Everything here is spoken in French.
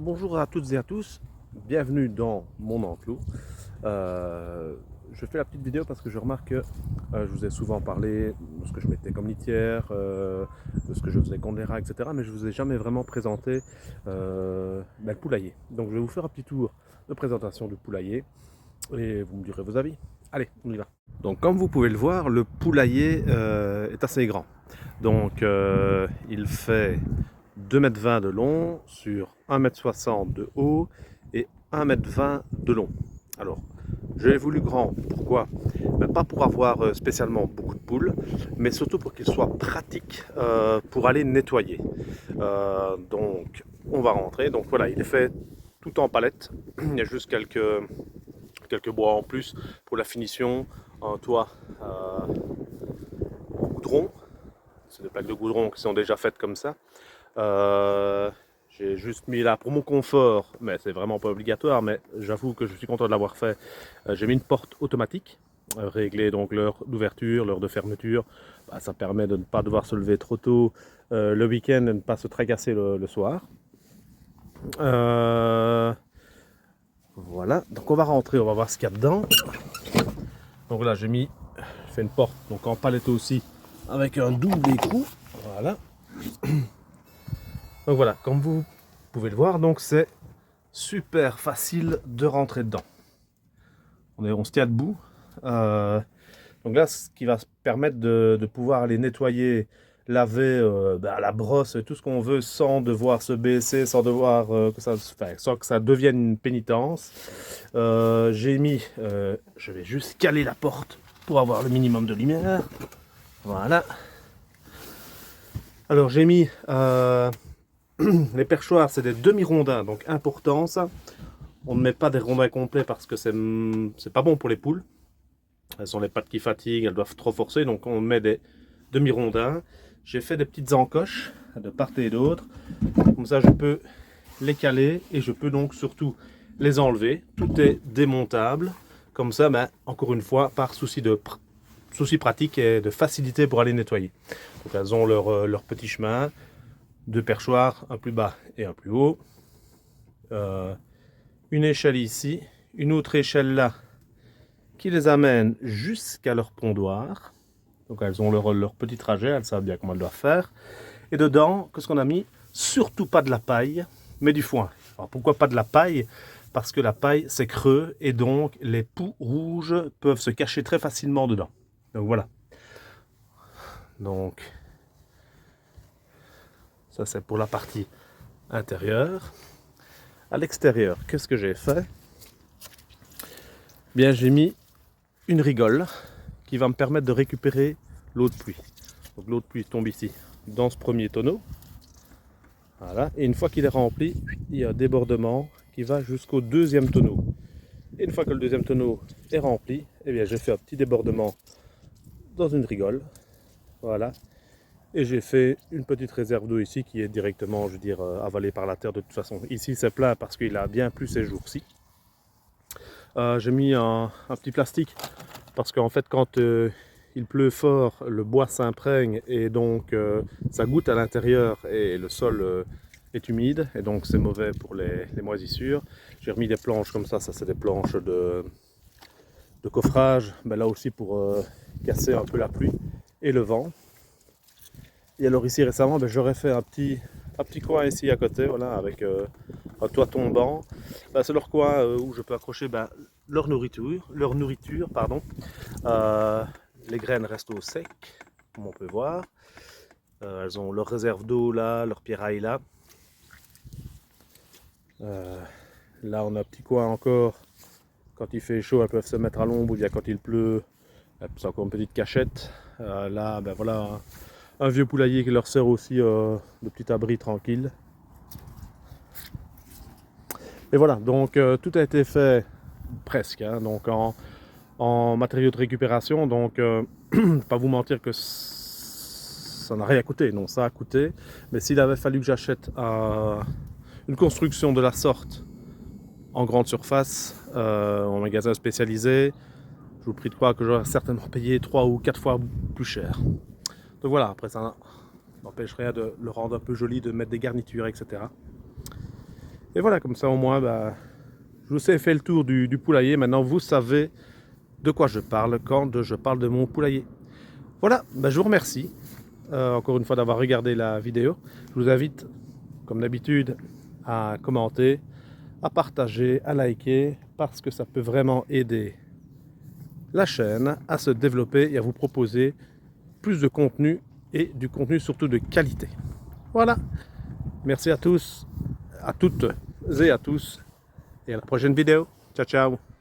Bonjour à toutes et à tous, bienvenue dans mon enclos. Je fais la petite vidéo parce que je remarque que je vous ai souvent parlé de ce que je mettais comme litière, de ce que je faisais contre les rats, etc. Mais je ne vous ai jamais vraiment présenté le poulailler. Donc je vais vous faire un petit tour de présentation du poulailler et vous me direz vos avis. Allez, on y va. Donc comme vous pouvez le voir, le poulailler est assez grand. Donc il fait 2,20 m de long sur 1,60 m de haut et 1,20 m de long. Alors, j'ai voulu grand, pourquoi? Pas pour avoir spécialement beaucoup de poules, mais surtout pour qu'il soit pratique pour aller nettoyer. Donc, on va rentrer. Donc voilà, il est fait tout en palette. Il y a juste quelques bois en plus pour la finition, un toit en goudron. C'est des plaques de goudron qui sont déjà faites comme ça. J'ai juste mis là pour mon confort, mais c'est vraiment pas obligatoire, mais j'avoue que je suis content de l'avoir fait. J'ai mis une porte automatique, régler donc l'heure d'ouverture, l'heure de fermeture. Ça permet de ne pas devoir se lever trop tôt le week-end et de ne pas se tracasser le soir. Voilà, donc on va rentrer, on va voir ce qu'il y a dedans. Donc là j'ai fait une porte donc en palette aussi avec un double écrou. Voilà. Donc voilà, comme vous pouvez le voir, donc c'est super facile de rentrer dedans. On se tient debout. Donc là, ce qui va se permettre de pouvoir aller nettoyer, laver à la brosse, tout ce qu'on veut sans devoir se baisser, sans devoir sans que ça devienne une pénitence. Je vais juste caler la porte pour avoir le minimum de lumière. Voilà. Alors j'ai mis les perchoirs, c'est des demi-rondins, donc important ça. On ne met pas des rondins complets parce que c'est pas bon pour les poules. Elles sont les pattes qui fatiguent, elles doivent trop forcer, donc on met des demi-rondins. J'ai fait des petites encoches de part et d'autre. Comme ça, je peux les caler et je peux donc surtout les enlever. Tout est démontable. Comme ça, encore une fois, par souci pratique et de facilité pour aller nettoyer. Donc elles ont leur petit chemin. Deux perchoirs, un plus bas et un plus haut. Une échelle ici, une autre échelle là qui les amène jusqu'à leur pondoir. Donc elles ont leur petit trajet, elles savent bien comment elles doivent faire. Et dedans, qu'est-ce qu'on a mis? Surtout pas de la paille, mais du foin. Alors pourquoi pas de la paille? Parce que la paille c'est creux et donc les poux rouges peuvent se cacher très facilement dedans. Donc voilà. Donc ça c'est pour la partie intérieure. À l'extérieur, qu'est-ce que j'ai fait? Bien, j'ai mis une rigole qui va me permettre de récupérer l'eau de pluie. Donc l'eau de pluie tombe ici dans ce premier tonneau. Voilà. Et une fois qu'il est rempli, il y a un débordement qui va jusqu'au deuxième tonneau. Et une fois que le deuxième tonneau est rempli, eh bien j'ai fait un petit débordement dans une rigole. Voilà. Et j'ai fait une petite réserve d'eau ici qui est directement, je veux dire, avalée par la terre de toute façon. Ici c'est plein parce qu'il a bien plu ces jours-ci. J'ai mis un petit plastique parce qu'en fait quand il pleut fort, le bois s'imprègne et donc ça goûte à l'intérieur et le sol est humide et donc c'est mauvais pour les moisissures. J'ai remis des planches comme ça c'est des planches de coffrage, là aussi pour casser un peu la pluie et le vent. Et alors ici récemment j'aurais fait un petit coin ici à côté, voilà, avec un toit tombant. C'est leur coin où je peux accrocher leur nourriture, pardon. Les graines restent au sec, comme on peut voir. Elles ont leur réserve d'eau là, leur pierraille là. Là on a un petit coin encore. Quand il fait chaud, elles peuvent se mettre à l'ombre, ou bien quand il pleut, c'est encore une petite cachette. Là, voilà un vieux poulailler qui leur sert aussi de petit abri tranquille. Et voilà, donc tout a été fait presque, hein, donc en matériaux de récupération. Donc, pas vous mentir que ça n'a rien coûté. Non, ça a coûté. Mais s'il avait fallu que j'achète une construction de la sorte en grande surface, en magasin spécialisé, je vous prie de croire que j'aurais certainement payé 3 ou 4 fois plus cher. Donc voilà, après ça n'empêche rien de le rendre un peu joli, de mettre des garnitures, etc. Et voilà, comme ça au moins, je vous ai fait le tour du poulailler. Maintenant, vous savez de quoi je parle quand je parle de mon poulailler. Voilà, je vous remercie encore une fois d'avoir regardé la vidéo. Je vous invite, comme d'habitude, à commenter, à partager, à liker, parce que ça peut vraiment aider la chaîne à se développer et à vous proposer plus de contenu et du contenu surtout de qualité. Voilà, merci à tous, à toutes et à tous, et à la prochaine vidéo. Ciao, ciao.